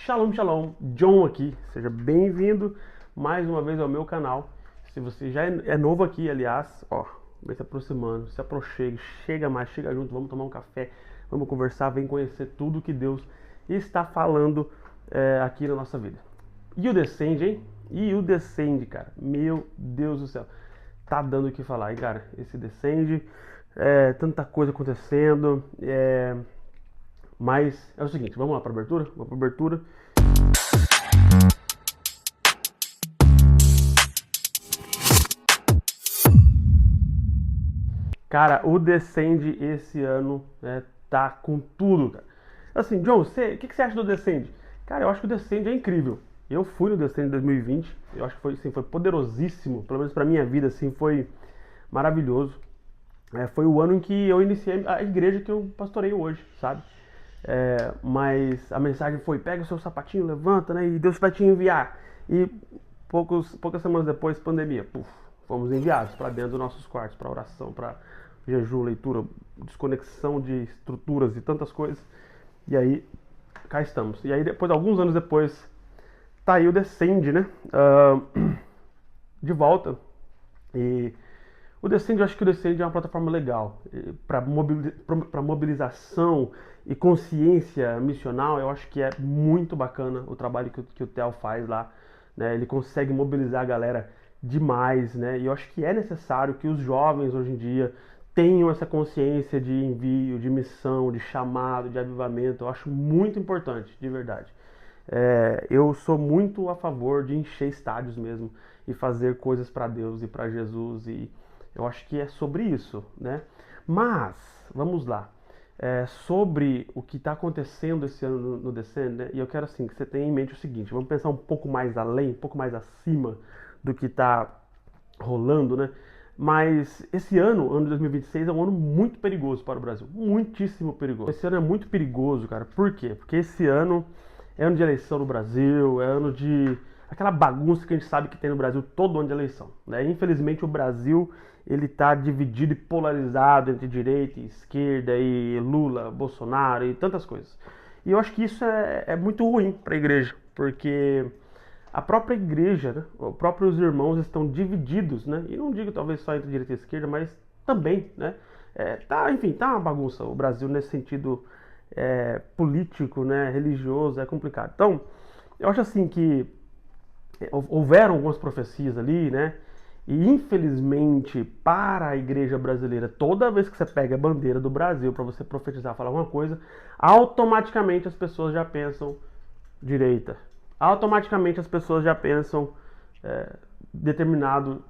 Shalom, shalom, John aqui, seja bem-vindo mais uma vez ao meu canal. Se você já é novo aqui, aliás, ó, vem se aproximando, se aproxime, chega mais, chega junto, vamos tomar um café, vamos conversar, vem conhecer tudo que Deus está falando aqui na nossa vida. E o Descende, hein? E o Descende, cara, meu Deus do céu, tá dando o que falar, hein, cara? Esse Descende, tanta coisa acontecendo, mas é o seguinte, vamos lá para abertura? Vamos para abertura. Cara, o Descende esse ano tá com tudo, cara. Assim, John, o que você acha do Descende? Cara, eu acho que o Descende é incrível. Eu fui no Descende 2020, eu acho que foi, assim, foi poderosíssimo, pelo menos pra minha vida, assim, foi maravilhoso. Foi o ano em que eu iniciei a igreja que eu pastorei hoje, sabe? Mas a mensagem foi: pega o seu sapatinho, levanta, né? E Deus vai te enviar. E poucas semanas depois, pandemia, puf, fomos enviados para dentro dos nossos quartos, para oração, para jejum, leitura, desconexão de estruturas e tantas coisas. E aí, cá estamos. E aí, depois, alguns anos depois, tá aí o Descende, né? De volta. E o Descende, eu acho que o Descende é uma plataforma legal para mobilização e consciência missional. Eu acho que é muito bacana o trabalho que o Theo faz lá, né? Ele consegue mobilizar a galera demais, né? E eu acho que é necessário que os jovens hoje em dia tenham essa consciência de envio, de missão, de chamado, de avivamento. Eu acho muito importante, de verdade. Eu sou muito a favor de encher estádios mesmo e fazer coisas para Deus e para Jesus, e eu acho que é sobre isso, né? Mas, vamos lá, sobre o que está acontecendo esse ano no Descend, né? E eu quero assim que você tenha em mente o seguinte: vamos pensar um pouco mais além, um pouco mais acima do que está rolando, né? Mas esse ano de 2026, é um ano muito perigoso para o Brasil, muitíssimo perigoso. Esse ano é muito perigoso, cara. Por quê? Porque esse ano é ano de eleição no Brasil, é ano de aquela bagunça que a gente sabe que tem no Brasil todo ano de eleição, né? Infelizmente o Brasil ele está dividido e polarizado entre direita e esquerda, e Lula, Bolsonaro e tantas coisas. E eu acho que isso é muito ruim para a igreja, porque a própria igreja, né, os próprios irmãos estão divididos, né? E não digo talvez só entre direita e esquerda, mas também, né? Enfim, tá uma bagunça o Brasil nesse sentido político, né? Religioso, é complicado. Então, eu acho assim que houveram algumas profecias ali, né? E infelizmente para a igreja brasileira, toda vez que você pega a bandeira do Brasil para você profetizar, falar alguma coisa, automaticamente as pessoas já pensam direita. Automaticamente as pessoas já pensam determinado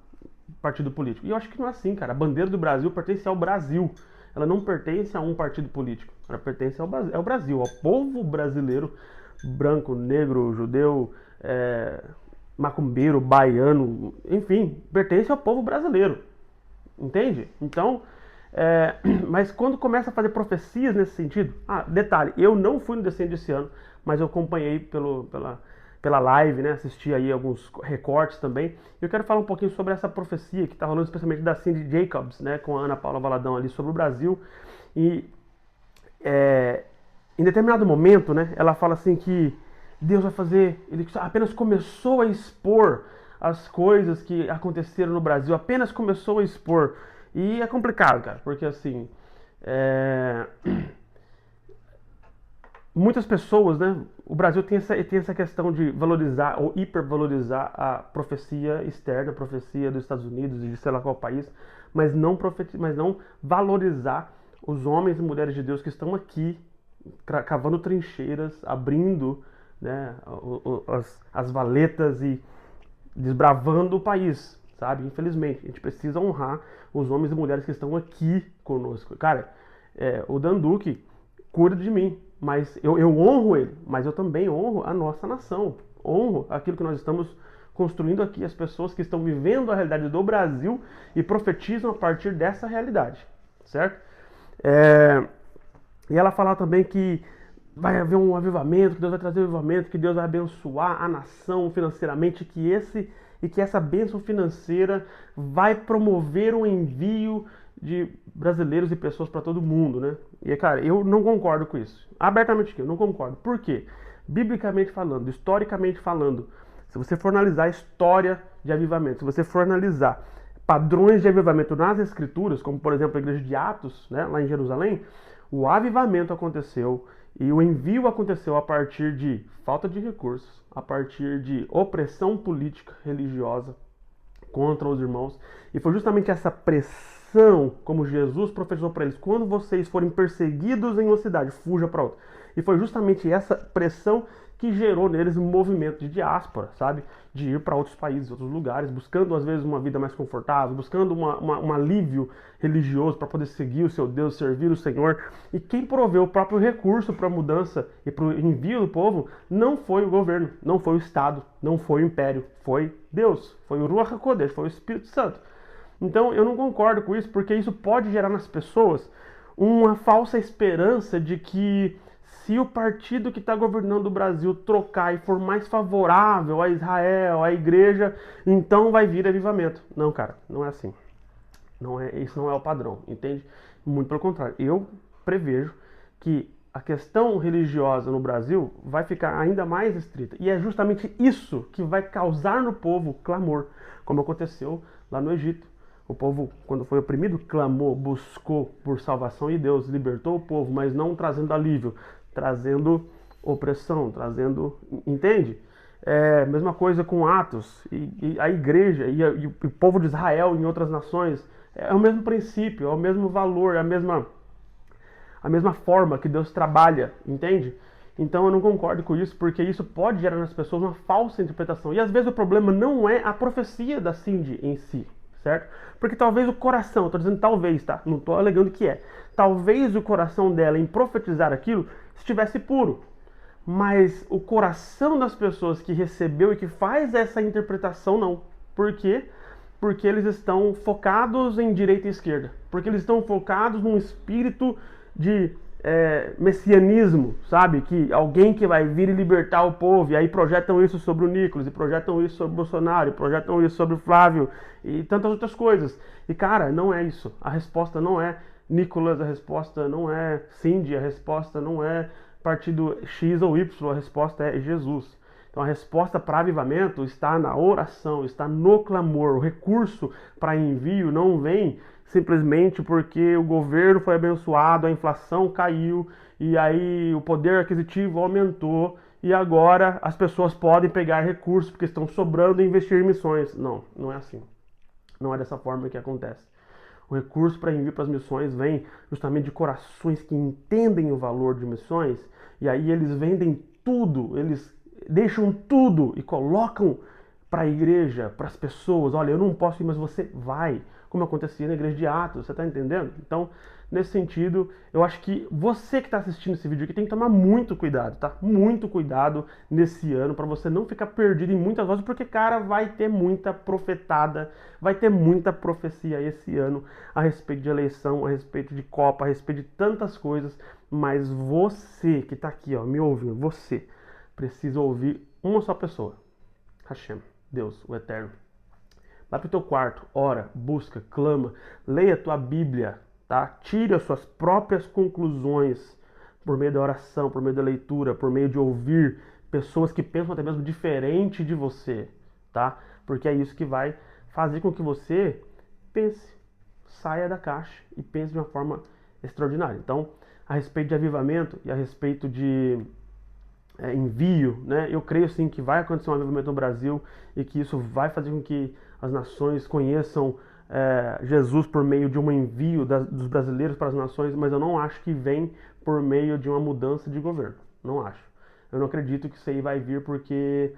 partido político. E eu acho que não é assim, cara. A bandeira do Brasil pertence ao Brasil. Ela não pertence a um partido político. Ela pertence ao Brasil, ao povo brasileiro, branco, negro, judeu, macumbeiro, baiano, enfim, pertence ao povo brasileiro. Entende? Então, mas quando começa a fazer profecias nesse sentido, detalhe, eu não fui no Descende esse ano, mas eu acompanhei pela live, né? Assisti aí alguns recortes também. E eu quero falar um pouquinho sobre essa profecia que está rolando, especialmente da Cindy Jacobs, né? Com a Ana Paula Valadão ali sobre o Brasil. E em determinado momento, né? Ela fala assim que Deus vai fazer, ele apenas começou a expor as coisas que aconteceram no Brasil, apenas começou a expor. E é complicado, cara, porque assim, muitas pessoas, né? O Brasil tem essa questão de valorizar ou hipervalorizar a profecia externa, a profecia dos Estados Unidos e de sei lá qual país, mas não valorizar os homens e mulheres de Deus que estão aqui cavando trincheiras, abrindo, né, as valetas e desbravando o país, sabe? Infelizmente, a gente precisa honrar os homens e mulheres que estão aqui conosco. Cara, o Dan Duque cuida de mim, mas eu honro ele, mas eu também honro a nossa nação, honro aquilo que nós estamos construindo aqui, as pessoas que estão vivendo a realidade do Brasil e profetizam a partir dessa realidade, certo? E ela fala também que vai haver um avivamento, que Deus vai trazer um avivamento, que Deus vai abençoar a nação financeiramente, que essa bênção financeira vai promover o envio de brasileiros e pessoas para todo mundo, né? E, cara, eu não concordo com isso. Abertamente aqui, eu não concordo. Por quê? biblicamente falando, historicamente falando, se você for analisar a história de avivamento, se você for analisar padrões de avivamento nas escrituras, como por exemplo a igreja de Atos, né, lá em Jerusalém, o avivamento aconteceu e o envio aconteceu a partir de falta de recursos, a partir de opressão política, religiosa contra os irmãos. E foi justamente essa pressão, como Jesus profetizou para eles, quando vocês forem perseguidos em uma cidade, fuja para outra. E foi justamente essa pressão que gerou neles um movimento de diáspora, sabe? De ir para outros países, outros lugares, buscando às vezes uma vida mais confortável, buscando um alívio religioso para poder seguir o seu Deus, servir o Senhor. E quem proveu o próprio recurso para a mudança e para o envio do povo não foi o governo, não foi o Estado, não foi o Império, foi Deus, foi o Ruach HaKodesh, foi o Espírito Santo. Então eu não concordo com isso, porque isso pode gerar nas pessoas uma falsa esperança de que se o partido que está governando o Brasil trocar e for mais favorável a Israel, à igreja, então vai vir avivamento. Não, cara, não é assim. Isso não é o padrão, entende? Muito pelo contrário. Eu prevejo que a questão religiosa no Brasil vai ficar ainda mais estrita. E é justamente isso que vai causar no povo clamor, como aconteceu lá no Egito. O povo, quando foi oprimido, clamou, buscou por salvação e Deus libertou o povo, mas não trazendo alívio, trazendo opressão, trazendo... Entende? É, mesma coisa com Atos, e a igreja, e o povo de Israel em outras nações, é o mesmo princípio, é o mesmo valor, é a mesma forma que Deus trabalha, entende? Então eu não concordo com isso, porque isso pode gerar nas pessoas uma falsa interpretação. E às vezes o problema não é a profecia da Cindy em si, certo? Porque talvez o coração, eu tô dizendo talvez, tá? Não tô alegando que é. Talvez o coração dela em profetizar aquilo estivesse puro. Mas o coração das pessoas que recebeu e que faz essa interpretação não. Por quê? Porque eles estão focados em direita e esquerda. Porque eles estão focados num espírito de messianismo, sabe? Que alguém que vai vir e libertar o povo, e aí projetam isso sobre o Nicolas, e projetam isso sobre o Bolsonaro, e projetam isso sobre o Flávio, e tantas outras coisas. E cara, não é isso. A resposta não é Nicolas, a resposta não é Cindy, a resposta não é partido X ou Y, a resposta é Jesus. Então a resposta para avivamento está na oração, está no clamor. O recurso para envio não vem simplesmente porque o governo foi abençoado, a inflação caiu e aí o poder aquisitivo aumentou e agora as pessoas podem pegar recursos porque estão sobrando e investir em missões. Não, não é assim. Não é dessa forma que acontece. O recurso para envio para as missões vem justamente de corações que entendem o valor de missões e aí eles vendem tudo, eles deixam tudo e colocam para a igreja, para as pessoas. Olha, eu não posso ir, mas você vai, como acontecia na igreja de Atos, você está entendendo? Então, nesse sentido, eu acho que você que está assistindo esse vídeo aqui tem que tomar muito cuidado, tá? Muito cuidado nesse ano para você não ficar perdido em muitas vozes, porque, cara, vai ter muita profetada, vai ter muita profecia esse ano a respeito de eleição, a respeito de Copa, a respeito de tantas coisas, mas você que está aqui, ó, me ouvindo, você precisa ouvir uma só pessoa, Hashem, Deus, o Eterno. Vai pro teu quarto, ora, busca, clama, leia a tua Bíblia, tá? Tire as suas próprias conclusões por meio da oração, por meio da leitura, por meio de ouvir pessoas que pensam até mesmo diferente de você, tá? Porque é isso que vai fazer com que você pense, saia da caixa e pense de uma forma extraordinária. Então, a respeito de avivamento e a respeito de envio, né? Eu creio sim que vai acontecer um avivamento no Brasil e que isso vai fazer com que as nações conheçam Jesus por meio de um envio dos brasileiros para as nações, mas eu não acho que vem por meio de uma mudança de governo. Não acho. Eu não acredito que isso aí vai vir porque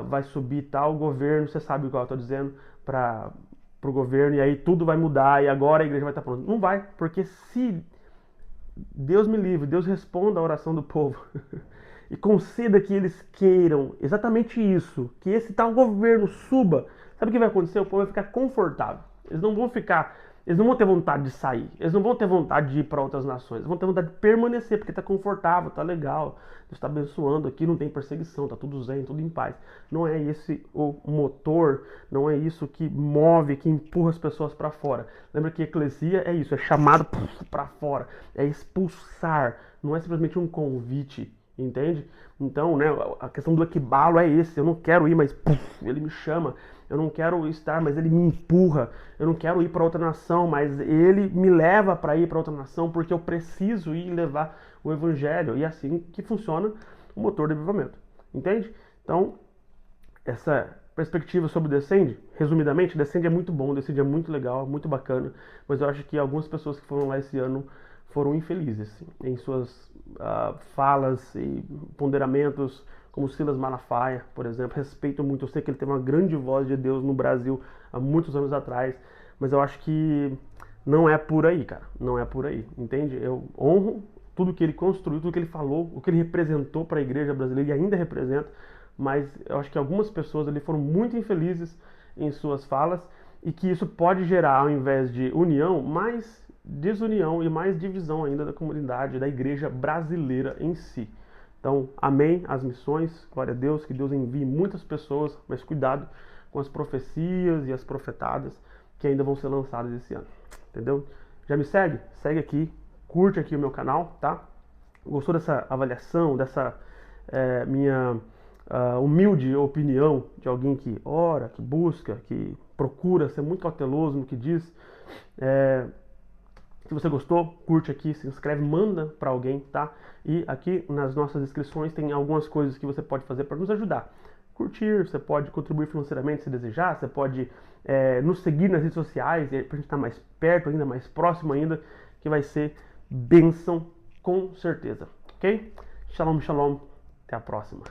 vai subir tal governo, você sabe o que eu estou dizendo, para o governo, e aí tudo vai mudar e agora a igreja vai estar pronta. Não vai, porque se Deus me livre, Deus responda a oração do povo e conceda que eles queiram exatamente isso, que esse tal governo suba, sabe o que vai acontecer? O povo vai ficar confortável. Eles não vão ter vontade de sair, eles não vão ter vontade de ir para outras nações, eles vão ter vontade de permanecer, porque está confortável, está legal, Deus está abençoando aqui, não tem perseguição, está tudo zen, tudo em paz. Não é esse o motor, não é isso que move, que empurra as pessoas para fora. Lembra que eclesia é isso, é chamado para fora, é expulsar, não é simplesmente um convite. Entende? Então, né, a questão do equibalo é esse. Eu não quero ir, mas puf, ele me chama. Eu não quero estar, mas ele me empurra. Eu não quero ir para outra nação, mas ele me leva para ir para outra nação porque eu preciso ir levar o evangelho. E é assim que funciona o motor de avivamento. Entende? Então, essa perspectiva sobre o Descende, resumidamente, Descende é muito bom, Descende é muito legal, muito bacana, mas eu acho que algumas pessoas que foram lá esse ano foram infelizes em suas falas e ponderamentos, como Silas Malafaia, por exemplo. Respeito muito, eu sei que ele teve uma grande voz de Deus no Brasil há muitos anos atrás, mas eu acho que não é por aí, cara, não é por aí, entende? Eu honro tudo que ele construiu, tudo que ele falou, o que ele representou para a igreja brasileira e ainda representa, mas eu acho que algumas pessoas ali foram muito infelizes em suas falas e que isso pode gerar, ao invés de união, mais desunião e mais divisão ainda da comunidade, da igreja brasileira em si. Então, amém às missões, glória a Deus, que Deus envie muitas pessoas, mas cuidado com as profecias e as profetadas que ainda vão ser lançadas esse ano, entendeu? Já me segue? Segue aqui, curte aqui o meu canal, tá? Gostou dessa avaliação, dessa minha humilde opinião de alguém que ora, que busca, que procura ser muito cauteloso no que diz? Se você gostou, curte aqui, se inscreve, manda para alguém, tá? E aqui nas nossas inscrições tem algumas coisas que você pode fazer para nos ajudar. Curtir, você pode contribuir financeiramente se desejar, você pode nos seguir nas redes sociais, para a gente estar mais perto ainda, mais próximo ainda, que vai ser bênção com certeza, ok? Shalom, shalom, até a próxima.